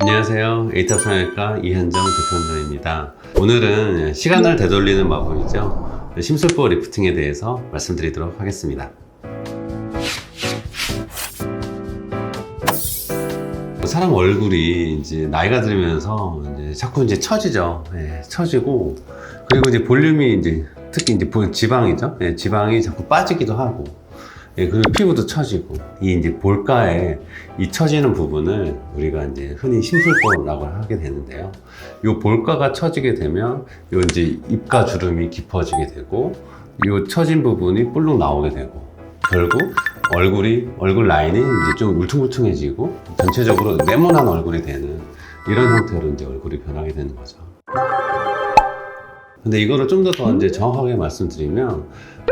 안녕하세요. 에이탑 성형외과 이현정 대표원장입니다. 오늘은 시간을 되돌리는 마법이죠. 심술보 리프팅에 대해서 말씀드리도록 하겠습니다. 사람 얼굴이 이제 나이가 들면서 자꾸 처지죠. 처지고, 그리고 이제 볼륨이 특히 지방이죠. 지방이 자꾸 빠지기도 하고, 그리고 피부도 처지고, 이 볼가에 이 처지는 부분을 우리가 흔히 심술보라고 하게 되는데요. 이 볼가가 처지게 되면 입가 주름이 깊어지게 되고, 이 처진 부분이 볼록 나오게 되고, 결국 얼굴 라인이 좀 울퉁불퉁해지고 전체적으로 네모난 얼굴이 되는 이런 형태로 얼굴이 변하게 되는 거죠. 근데 이거를 좀 더 정확하게 말씀드리면,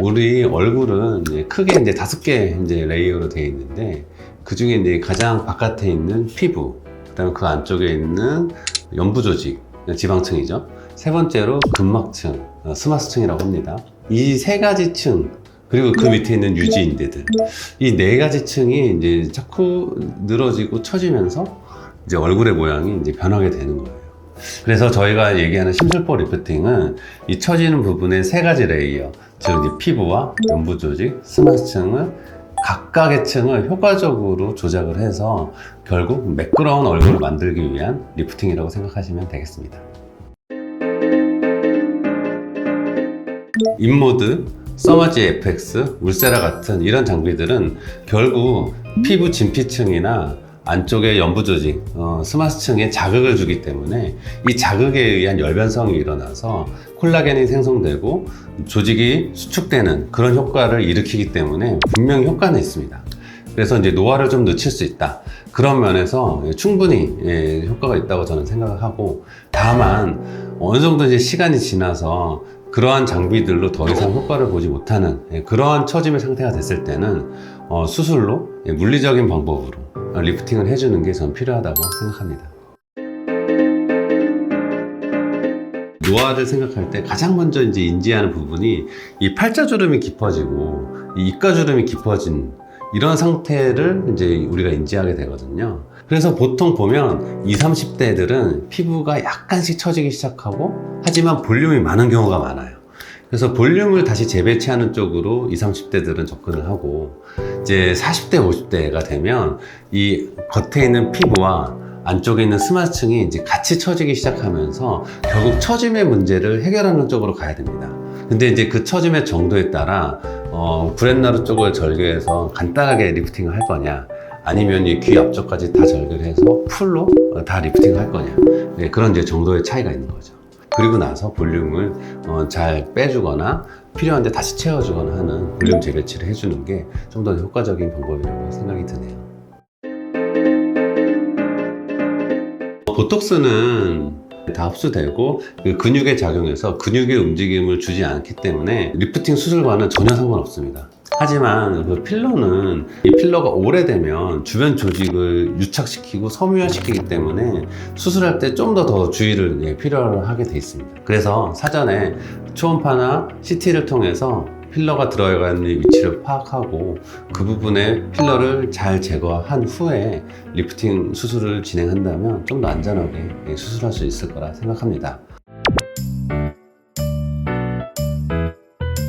우리 얼굴은 크게 5개 레이어로 되어 있는데, 그 중에 가장 바깥에 있는 피부, 그 다음에 그 안쪽에 있는 연부조직, 지방층이죠. 세 번째로 근막층, 스마스층이라고 합니다. 이 세 가지 층, 그리고 그 밑에 있는 유지인대들, 이 네 가지 층이 자꾸 늘어지고 처지면서 얼굴의 모양이 변하게 되는 거예요. 그래서 저희가 얘기하는 심술보 리프팅은 이 처지는 부분의 세 가지 레이어, 즉 피부와 연부조직, 스마스층을 각각의 층을 효과적으로 조작을 해서 결국 매끄러운 얼굴을 만들기 위한 리프팅이라고 생각하시면 되겠습니다. 인모드, 서머지 FX, 울세라 같은 이런 장비들은 결국 피부 진피층이나 안쪽의 연부조직, 스마스층에 자극을 주기 때문에 이 자극에 의한 열변성이 일어나서 콜라겐이 생성되고 조직이 수축되는 그런 효과를 일으키기 때문에 분명히 효과는 있습니다. 그래서 노화를 좀 늦출 수 있다. 그런 면에서 충분히 효과가 있다고 저는 생각을 하고, 다만 어느 정도 시간이 지나서 그러한 장비들로 더 이상 효과를 보지 못하는 그러한 처짐의 상태가 됐을 때는 수술로 물리적인 방법으로 리프팅을 해주는 게 저는 필요하다고 생각합니다. 노화를 생각할 때 가장 먼저 인지하는 부분이 이 팔자주름이 깊어지고 이 입가주름이 깊어진 이런 상태를 우리가 인지하게 되거든요. 그래서 보통 보면 20, 30대들은 피부가 약간씩 처지기 시작하고, 하지만 볼륨이 많은 경우가 많아요. 그래서 볼륨을 다시 재배치하는 쪽으로 20, 30대들은 접근을 하고, 이제 40대, 50대가 되면 이 겉에 있는 피부와 안쪽에 있는 스마스층이 같이 처지기 시작하면서 결국 처짐의 문제를 해결하는 쪽으로 가야 됩니다. 근데 그 처짐의 정도에 따라 구렛나루 쪽을 절개해서 간단하게 리프팅을 할 거냐, 아니면 이 귀 앞쪽까지 다 절개를 해서 풀로 다 리프팅을 할 거냐, 그런 정도의 차이가 있는 거죠. 그리고 나서 볼륨을 잘 빼주거나 필요한데 다시 채워주거나 하는 볼륨 재배치를 해주는 게 좀 더 효과적인 방법이라고 생각이 드네요. 보톡스는 다 흡수되고 근육에 작용해서 근육의 움직임을 주지 않기 때문에 리프팅 수술과는 전혀 상관없습니다. 하지만 그 필러는, 이 필러가 오래되면 주변 조직을 유착시키고 섬유화시키기 때문에 수술할 때 좀 더 주의를 필요로 하게 돼 있습니다. 그래서 사전에 초음파나 CT를 통해서 필러가 들어가는 위치를 파악하고 그 부분에 필러를 잘 제거한 후에 리프팅 수술을 진행한다면 좀 더 안전하게 수술할 수 있을 거라 생각합니다.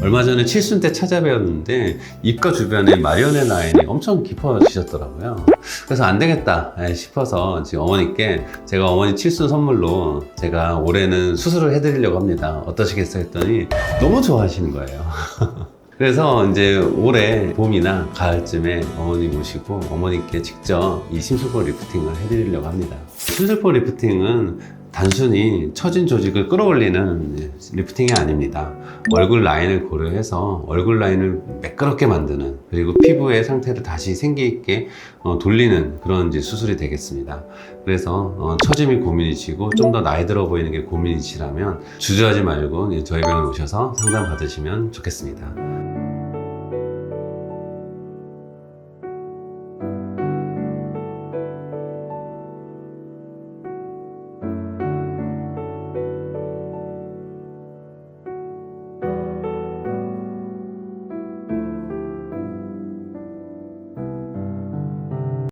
얼마 전에 칠순 때 찾아뵈었는데 입가 주변에 마리오넷 라인이 엄청 깊어지셨더라고요. 그래서 안 되겠다 싶어서 지금 어머니께, 제가 어머니 칠순 선물로 제가 올해는 수술을 해드리려고 합니다. 어떠시겠어요? 했더니 너무 좋아하시는 거예요. 그래서 올해 봄이나 가을쯤에 어머니 모시고 어머니께 직접 이 심술보 리프팅을 해드리려고 합니다. 심술보 리프팅은 단순히 처진 조직을 끌어올리는 리프팅이 아닙니다. 얼굴 라인을 고려해서 얼굴 라인을 매끄럽게 만드는, 그리고 피부의 상태를 다시 생기 있게 돌리는 그런 수술이 되겠습니다. 그래서 처짐이 고민이시고 좀 더 나이 들어 보이는 게 고민이시라면 주저하지 말고 저희 병원 오셔서 상담 받으시면 좋겠습니다.